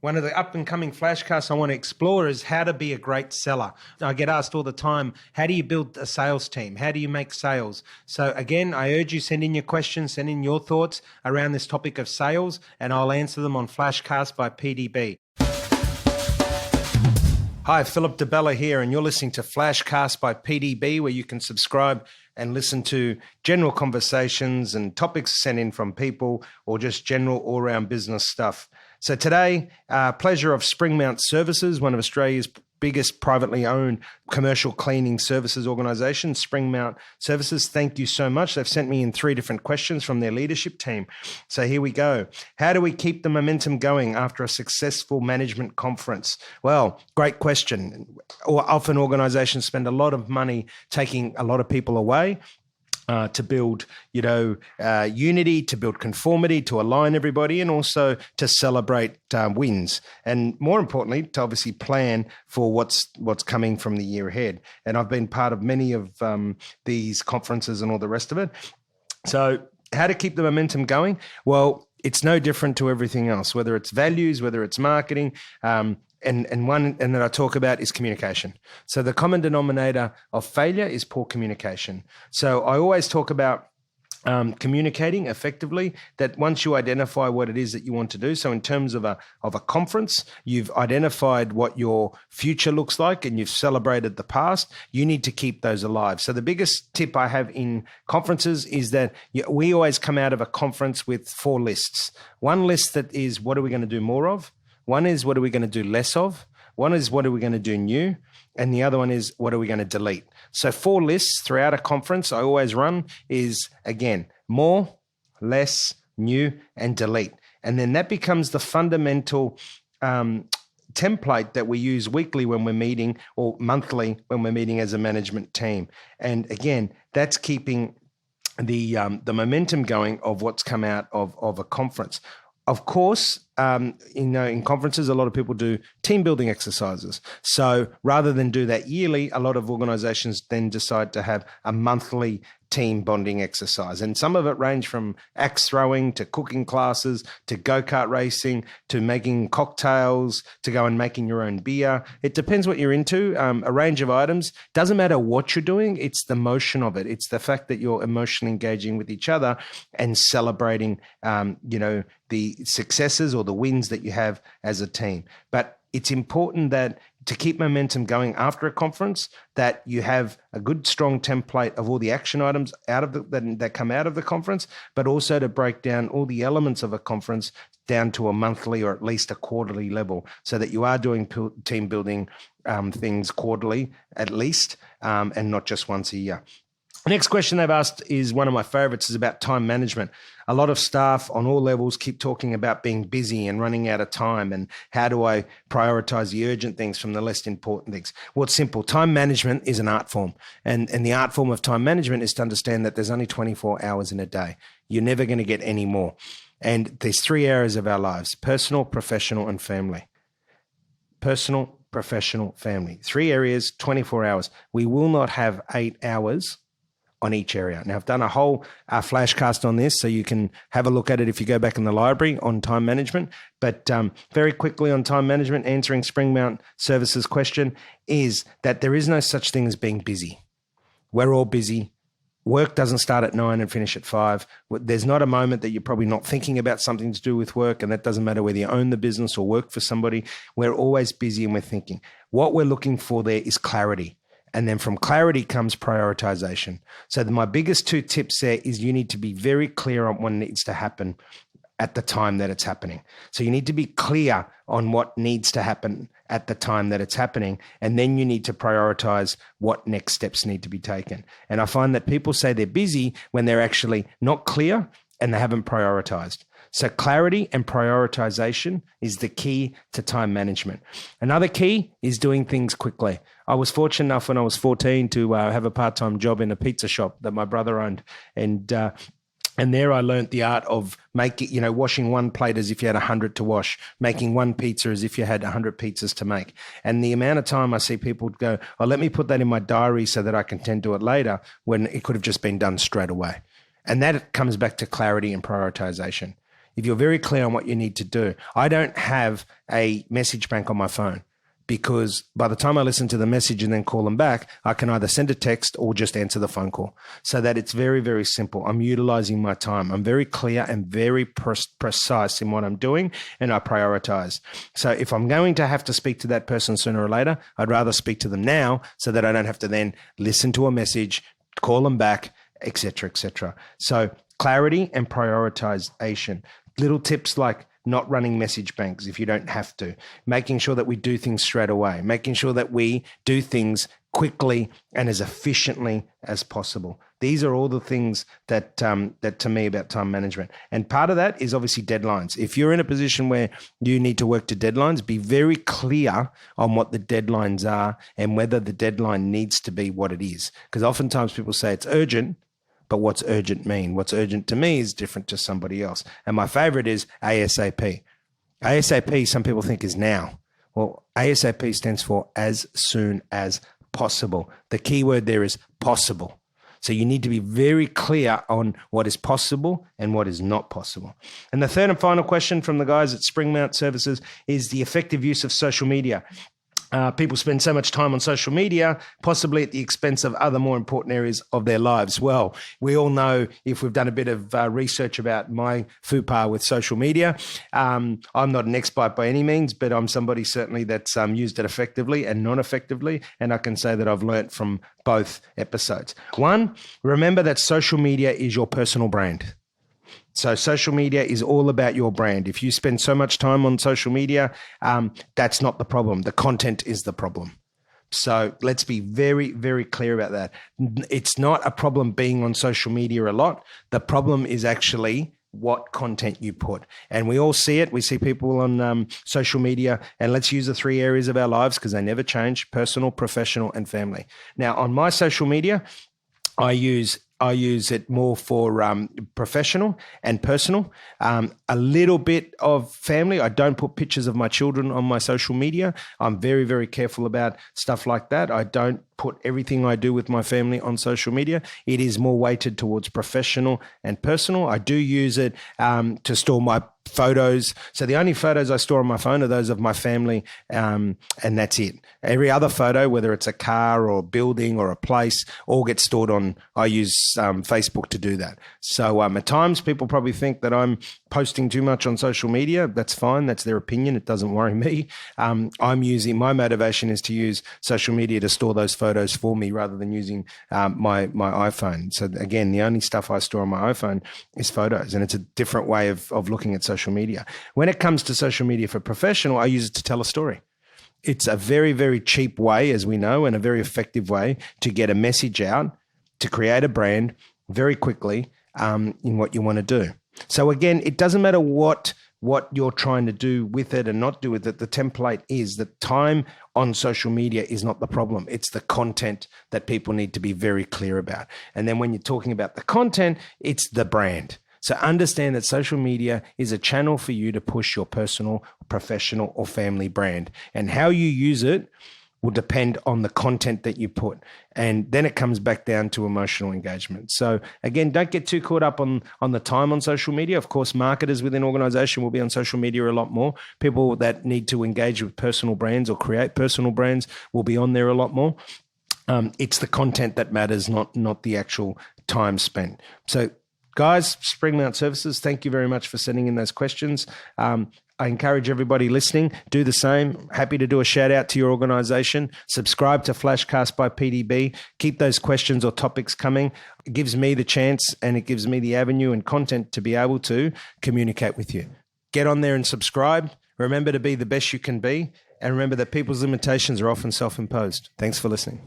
One of the up-and-coming flashcasts I want to explore is how to be a great seller. I get asked all the time, how do you build a sales team? How do you make sales? So again, I urge you, send in your questions, send in your thoughts around this topic of sales, and I'll answer them on FlashCast by PDB. Hi, Philip DeBella here, and you're listening to FlashCast by PDB, where you can subscribe and listen to general conversations and topics sent in from people or just general all-round business stuff. So today, pleasure of Springmount Services, one of Australia's biggest privately owned commercial cleaning services organization, Springmount Services. Thank you so much. They've sent me in 3 different questions from their leadership team. So here we go. How do we keep the momentum going after a successful management conference? Well, great question. Often organizations spend a lot of money taking a lot of people away. To build, unity, to build conformity, to align everybody, and also to celebrate wins, and more importantly, to obviously plan for what's coming from the year ahead. And I've been part of many of these conferences and all the rest of it. So, how to keep the momentum going? Well, it's no different to everything else, whether it's values, whether it's marketing. And one that I talk about is communication. So the common denominator of failure is poor communication. So I always talk about communicating effectively, that once you identify what it is that you want to do. So in terms of a conference, you've identified what your future looks like and you've celebrated the past. You need to keep those alive. So the biggest tip I have in conferences is that we always come out of a conference with 4 lists. One list that is, what are we going to do more of? One is, what are we going to do less of? One is, what are we going to do new? And the other one is, what are we going to delete? So 4 lists throughout a conference I always run is, again, more, less, new, and delete. And then that becomes the fundamental template that we use weekly when we're meeting, or monthly when we're meeting as a management team. And again, that's keeping the momentum going of what's come out of a conference. Of course, in conferences, a lot of people do team building exercises. So rather than do that yearly, a lot of organizations then decide to have a monthly team bonding exercise. And some of it range from axe throwing to cooking classes to go-kart racing to making cocktails to go and making your own beer. It depends what you're into, a range of items. Doesn't matter what you're doing. It's the motion of it. It's the fact that you're emotionally engaging with each other and celebrating, the successes or the wins that you have as a team. But it's important that to keep momentum going after a conference, that you have a good, strong template of all the action items that come out of the conference, but also to break down all the elements of a conference down to a monthly or at least a quarterly level, so that you are doing team building things quarterly at least, and not just once a year. The next question they've asked is one of my favorites, is about time management. A lot of staff on all levels keep talking about being busy and running out of time, and how do I prioritize the urgent things from the less important things? Well, it's simple. Time management is an art form. And the art form of time management is to understand that there's only 24 hours in a day. You're never going to get any more. And there's 3 areas of our lives: personal, professional, and family. Personal, professional, family. 3 areas, 24 hours. We will not have 8 hours on each area. Now, I've done a whole flashcast on this, so you can have a look at it if you go back in the library on time management. But very quickly on time management, answering Springmount Services question is that there is no such thing as being busy. We're all busy. Work doesn't start at 9 and finish at 5. There's not a moment that you're probably not thinking about something to do with work, and that doesn't matter whether you own the business or work for somebody. We're always busy and we're thinking. What we're looking for there is clarity. And then from clarity comes prioritization. So my biggest 2 tips there is you need to be very clear on what needs to happen at the time that it's happening. So you need to be clear on what needs to happen at the time that it's happening. And then you need to prioritize what next steps need to be taken. And I find that people say they're busy when they're actually not clear and they haven't prioritized. So clarity and prioritization is the key to time management. Another key is doing things quickly. I was fortunate enough when I was 14 to have a part-time job in a pizza shop that my brother owned. And there I learned the art of washing one plate as if you had 100 to wash, making one pizza as if you had 100 pizzas to make. And the amount of time I see people go, oh, let me put that in my diary so that I can tend to it later, when it could have just been done straight away. And that comes back to clarity and prioritization. if you're very clear on what you need to do. I don't have a message bank on my phone, because by the time I listen to the message and then call them back, I can either send a text or just answer the phone call, so that it's very, very simple. I'm utilizing my time. I'm very clear and very precise in what I'm doing, and I prioritize. So if I'm going to have to speak to that person sooner or later, I'd rather speak to them now so that I don't have to then listen to a message, call them back, etc., etc. So clarity and prioritization. Little tips like not running message banks if you don't have to, making sure that we do things straight away, making sure that we do things quickly and as efficiently as possible. These are all the things that to me about time management. And part of that is obviously deadlines. If you're in a position where you need to work to deadlines, be very clear on what the deadlines are and whether the deadline needs to be what it is. Because oftentimes people say it's urgent, but what's urgent mean? What's urgent to me is different to somebody else. And my favorite is ASAP. ASAP, some people think is now. Well, ASAP stands for as soon as possible. The key word there is possible. So you need to be very clear on what is possible and what is not possible. And the third and final question from the guys at Springmount Services is the effective use of social media. People spend so much time on social media, possibly at the expense of other more important areas of their lives. Well, we all know, if we've done a bit of research about my FUPA with social media, I'm not an expert by any means, but I'm somebody certainly that's used it effectively and non-effectively. And I can say that I've learnt from both episodes. One, remember that social media is your personal brand. So social media is all about your brand. If you spend so much time on social media, that's not the problem. The content is the problem. So let's be very, very clear about that. It's not a problem being on social media a lot. The problem is actually what content you put. And we all see it. We see people on social media, and let's use the three areas of our lives because they never change: personal, professional, and family. Now, on my social media, I use it more for professional and personal, a little bit of family. I don't put pictures of my children on my social media. I'm very, very careful about stuff like that. I don't put everything I do with my family on social media. It is more weighted towards professional and personal. I do use it to store my photos. So the only photos I store on my phone are those of my family, and that's it. Every other photo, whether it's a car or a building or a place, all gets stored on, I use Facebook to do that. So at times people probably think that I'm posting too much on social media. That's fine. That's their opinion. It doesn't worry me. My motivation is to use social media to store those photos for me rather than using my iPhone. So again, the only stuff I store on my iPhone is photos, and it's a different way of looking at social media. When it comes to social media for professional, I use it to tell a story. It's a very, very cheap way, as we know, and a very effective way to get a message out, to create a brand very quickly in what you want to do. So again, it doesn't matter what you're trying to do with it and not do with it. The template is that time on social media is not the problem. It's the content that people need to be very clear about. And then when you're talking about the content, it's the brand. So understand that social media is a channel for you to push your personal, professional, or family brand. And how you use it will depend on the content that you put. And then it comes back down to emotional engagement. So again, don't get too caught up on the time on social media. Of course, marketers within organization will be on social media a lot more. People that need to engage with personal brands or create personal brands will be on there a lot more. It's the content that matters, not the actual time spent. So guys, Springmount Services, thank you very much for sending in those questions. I encourage everybody listening, do the same. Happy to do a shout out to your organization. Subscribe to FlashCast by PDB. Keep those questions or topics coming. It gives me the chance and it gives me the avenue and content to be able to communicate with you. Get on there and subscribe. Remember to be the best you can be. And remember that people's limitations are often self-imposed. Thanks for listening.